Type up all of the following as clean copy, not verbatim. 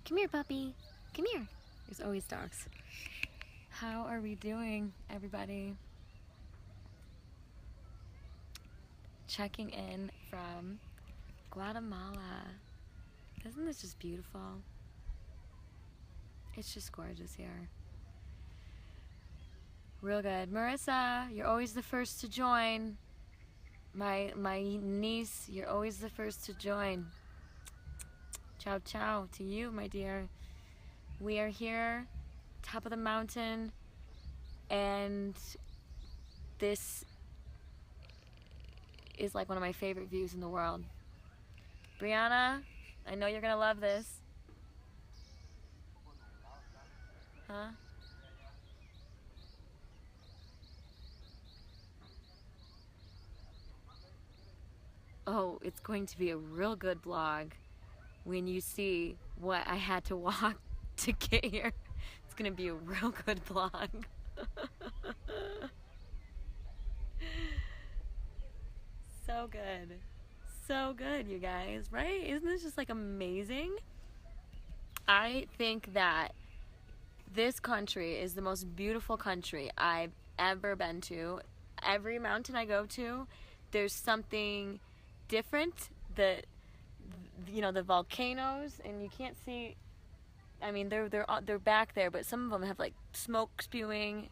Come here, puppy. Come here. There's always dogs. How are we doing, everybody? Checking in from Guatemala. Isn't this just beautiful? It's just gorgeous here. Real good. Marissa, you're always the first to join. My niece, you're always the first to join. Ciao, ciao to you, my dear. We are here, top of the mountain, and this is like one of my favorite views in the world. Brianna, I know you're gonna love this. Huh? Oh, it's going to be a real good vlog when you see what I had to walk to get here. It's gonna be a real good vlog. So good. So good, you guys, right? Isn't this just like amazing? I think that this country is the most beautiful country I've ever been to. Every mountain I go to, there's something different. The volcanoes, and you can't see. I mean, they're back there, but some of them have like smoke spewing.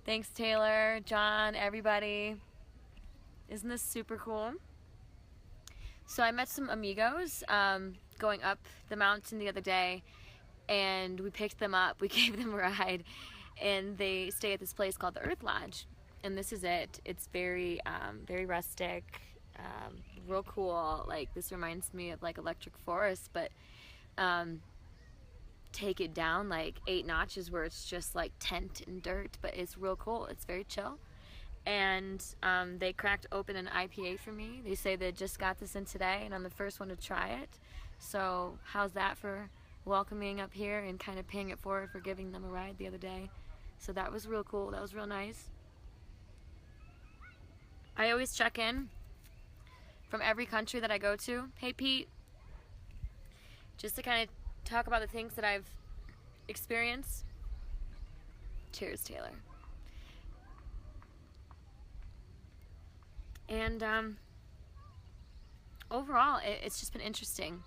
Thanks, Taylor, John, everybody. Isn't this super cool? So I met some amigos going up the mountain the other day, and we picked them up. We gave them a ride, and they stay at this place called the Earth Lodge, and this is it. It's very very rustic, real cool. Like, this reminds me of like Electric Forest, but take it down like 8 notches where it's just like tent and dirt, but it's real cool. It's very chill. And they cracked open an IPA for me. They say they just got this in today, and I'm the first one to try it. So how's that for welcoming up here and kind of paying it forward for giving them a ride the other day? So that was real cool. That was real nice. I always check in from every country that I go to. Hey, Pete. Just to kind of talk about the things that I've experienced. Cheers, Taylor. And overall, it's just been interesting,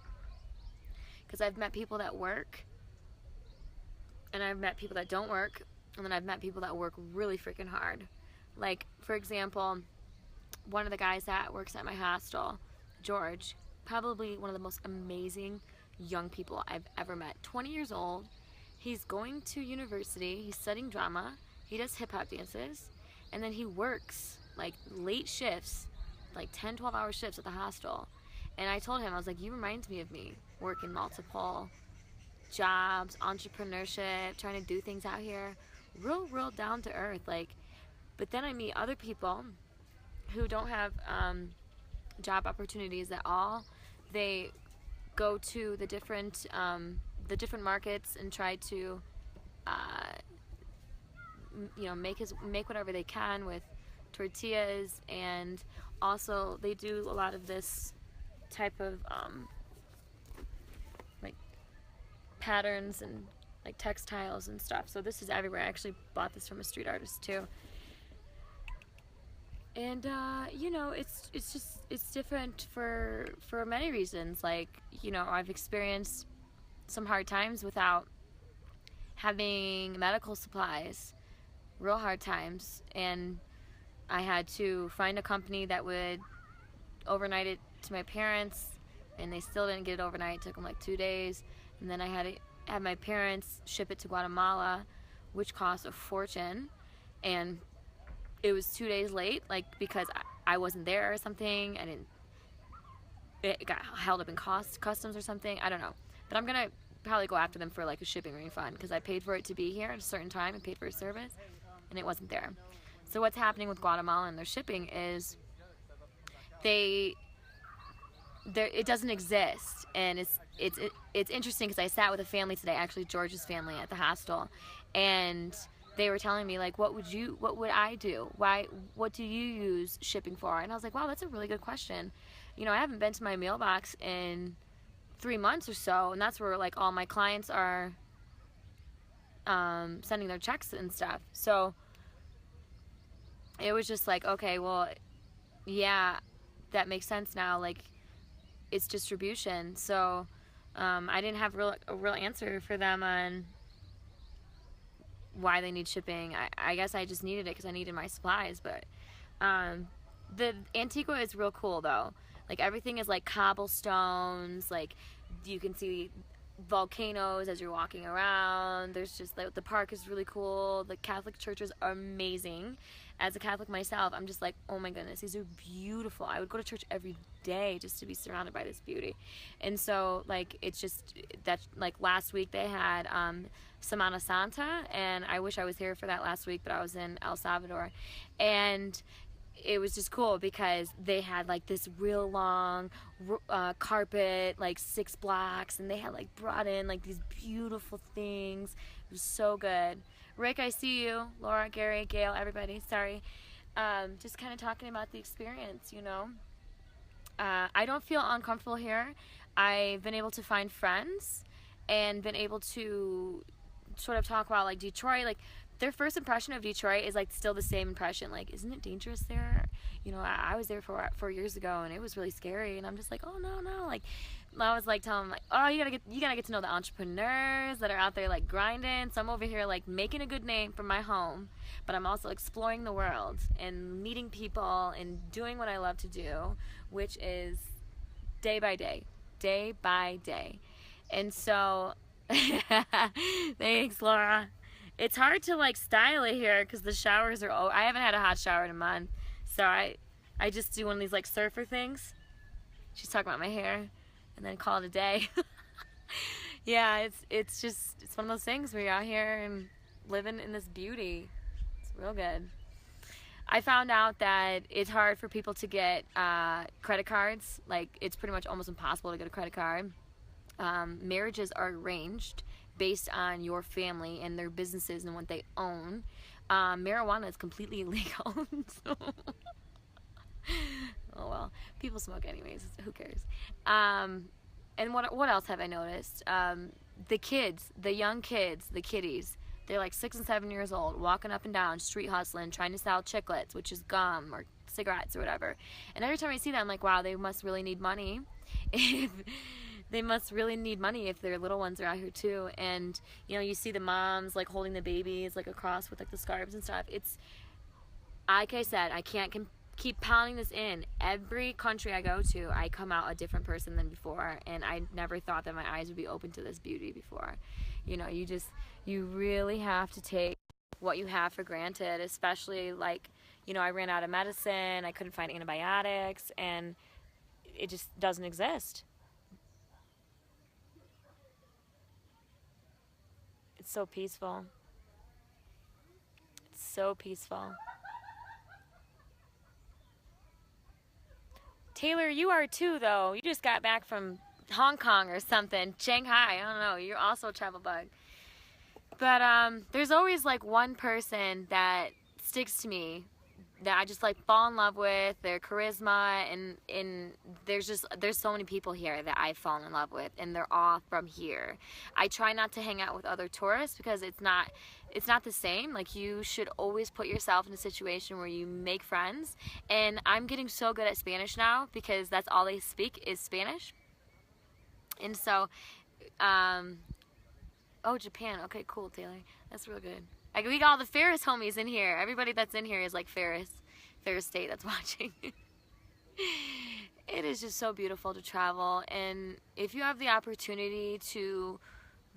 because I've met people that work, and I've met people that don't work, and then I've met people that work really freaking hard. Like, for example, one of the guys that works at my hostel, George, probably one of the most amazing young people I've ever met. 20 years old. He's going to university. He's studying drama. He does hip-hop dances, and then he works like late shifts, like 10-12 hour shifts at the hostel. And I told him, I was like, you remind me of me, working multiple jobs, entrepreneurship, trying to do things out here, real down to earth. Like, but then I meet other people who don't have job opportunities at all. They go to the different markets and try to make whatever they can with tortillas, and also they do a lot of this type of like patterns and like textiles and stuff. So this is everywhere. I actually bought this from a street artist too. And it's different for many reasons. Like, I've experienced some hard times without having medical supplies, real hard times, and I had to find a company that would overnight it to my parents, and they still didn't get it overnight. It took them like 2 days, and then I had to have my parents ship it to Guatemala, which cost a fortune, and it was 2 days late, like, because I wasn't there or something. It got held up in customs or something. I don't know, but I'm gonna probably go after them for like a shipping refund, because I paid for it to be here at a certain time and paid for a service, and it wasn't there. So what's happening with Guatemala and their shipping is it doesn't exist, and it's interesting, because I sat with a family today, actually George's family, at the hostel, and they were telling me, like, what would I do? What do you use shipping for? And I was like, wow, that's a really good question. I haven't been to my mailbox in 3 months or so, and that's where like all my clients are sending their checks and stuff. So it was just like, okay, well, yeah, that makes sense now. Like, it's distribution. So I didn't have a real answer for them on why they need shipping. I guess I just needed it because I needed my supplies. But the Antigua is real cool though. Like, everything is like cobblestones. Like, you can see volcanoes as you're walking around. There's just like, the park is really cool. The Catholic churches are amazing. As a Catholic myself, I'm just like, oh my goodness, these are beautiful. I would go to church every day just to be surrounded by this beauty. And so like, it's just that, like, last week they had Semana Santa, and I wish I was here for that last week, but I was in El Salvador, and it was just cool because they had like this real long carpet, like 6 blocks, and they had like brought in like these beautiful things. It was so good. Rick, I see you. Laura, Gary, Gail, everybody. Sorry. Just kind of talking about the experience, you know. I don't feel uncomfortable here. I've been able to find friends and been able to sort of talk about like Detroit. Like, their first impression of Detroit is like still the same impression. Like, isn't it dangerous there? You know, I was there for 4 years ago, and it was really scary. And I'm just like, oh no. Like, I was like telling them like, oh, you gotta get to know the entrepreneurs that are out there like grinding. So I'm over here like making a good name for my home, but I'm also exploring the world and meeting people and doing what I love to do, which is day by day. And so, thanks, Laura. It's hard to like style it here because the showers are. I haven't had a hot shower in a month, so I just do one of these like surfer things. She's talking about my hair, and then call it a day. Yeah, it's one of those things where you're out here and living in this beauty. It's real good. I found out that it's hard for people to get credit cards. Like, it's pretty much almost impossible to get a credit card. Marriages are arranged based on your family and their businesses and what they own. Marijuana is completely illegal. So oh well, people smoke anyways. Who cares? And what else have I noticed? The kids, the young kids, the kiddies. They're like 6 and 7 years old, walking up and down, street hustling, trying to sell chiclets, which is gum or cigarettes or whatever. And every time I see them, I'm like, wow, they must really need money. They must really need money if their little ones are out here too. And you know, you see the moms like holding the babies like across with like the scarves and stuff. It's, like I said, I can't keep pounding this in. Every country I go to, I come out a different person than before, and I never thought that my eyes would be open to this beauty before. You know, you really have to take what you have for granted, especially like, you know, I ran out of medicine, I couldn't find antibiotics, and it just doesn't exist. It's so peaceful. It's so peaceful. Taylor, you are too, though. You just got back from Hong Kong or something. Shanghai, I don't know. You're also a travel bug. But there's always like one person that sticks to me that I just like fall in love with, their charisma, and there's so many people here that I've fallen in love with, and they're all from here. I try not to hang out with other tourists because it's not the same. Like, you should always put yourself in a situation where you make friends, and I'm getting so good at Spanish now because that's all they speak is Spanish. And so oh, Japan. Okay, cool, Taylor. That's real good. We got all the Ferris homies in here. Everybody that's in here is like Ferris State that's watching. It is just so beautiful to travel, and if you have the opportunity to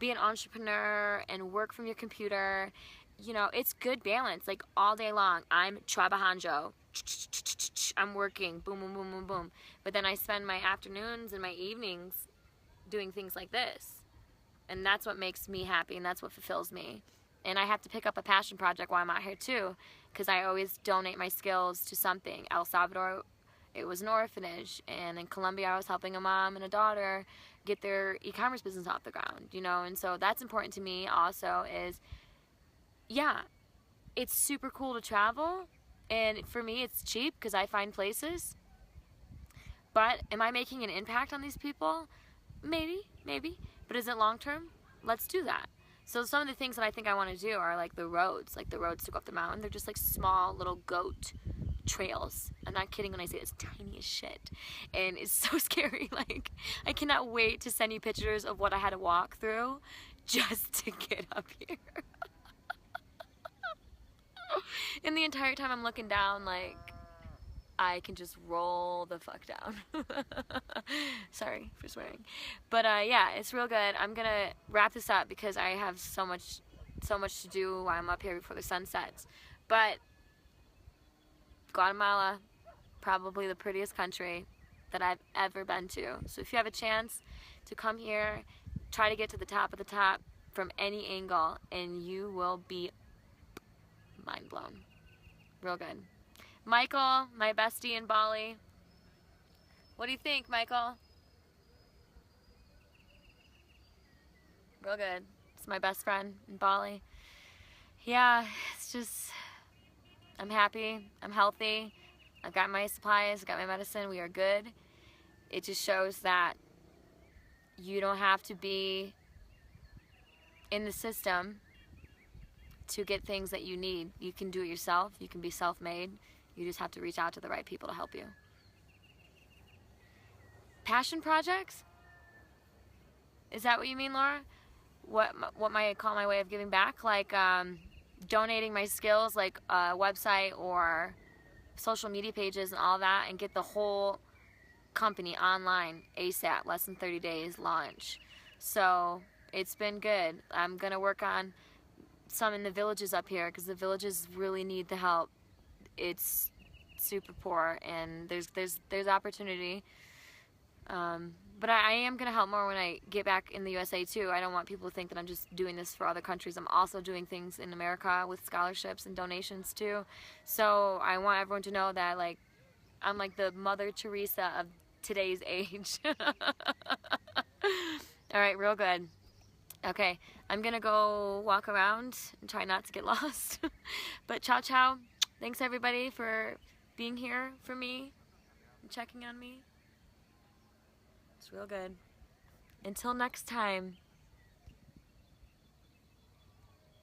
be an entrepreneur and work from your computer, you know, it's good balance. Like, all day long, I'm trabajando. I'm working, boom, boom, boom, boom, boom. But then I spend my afternoons and my evenings doing things like this, and that's what makes me happy, and that's what fulfills me. And I have to pick up a passion project while I'm out here too, because I always donate my skills to something. El Salvador, it was an orphanage, and in Colombia I was helping a mom and a daughter get their e-commerce business off the ground, you know. And so that's important to me also. Is, yeah, it's super cool to travel, and for me it's cheap because I find places, but am I making an impact on these people? Maybe. But is it long term? Let's do that. So some of the things that I think I want to do are like the roads to go up the mountain. They're just like small little goat trails. I'm not kidding when I say it's tiny as shit. And it's so scary. Like, I cannot wait to send you pictures of what I had to walk through just to get up here. And the entire time I'm looking down, like, I can just roll the fuck down. Sorry for swearing. But yeah, it's real good. I'm gonna wrap this up because I have so much to do while I'm up here before the sun sets. But Guatemala, probably the prettiest country that I've ever been to. So if you have a chance to come here, try to get to the top of the top from any angle, and you will be mind blown. Real good. Michael, my bestie in Bali. What do you think, Michael? Real good. It's my best friend in Bali. Yeah, it's just, I'm happy, I'm healthy, I've got my supplies, I've got my medicine, we are good. It just shows that you don't have to be in the system to get things that you need. You can do it yourself, you can be self-made, you just have to reach out to the right people to help you. Passion projects? Is that what you mean, Laura? What might I call my way of giving back? Like donating my skills, like a website or social media pages and all that, and get the whole company online ASAP, less than 30 days launch. So it's been good. I'm gonna work on some in the villages up here because the villages really need the help. It's super poor and there's opportunity. But I am going to help more when I get back in the USA too. I don't want people to think that I'm just doing this for other countries. I'm also doing things in America with scholarships and donations too. So I want everyone to know that, like, I'm like the Mother Teresa of today's age. Alright, real good. Okay, I'm going to go walk around and try not to get lost. But ciao ciao. Thanks everybody for being here for me and checking on me. It's real good. Until next time.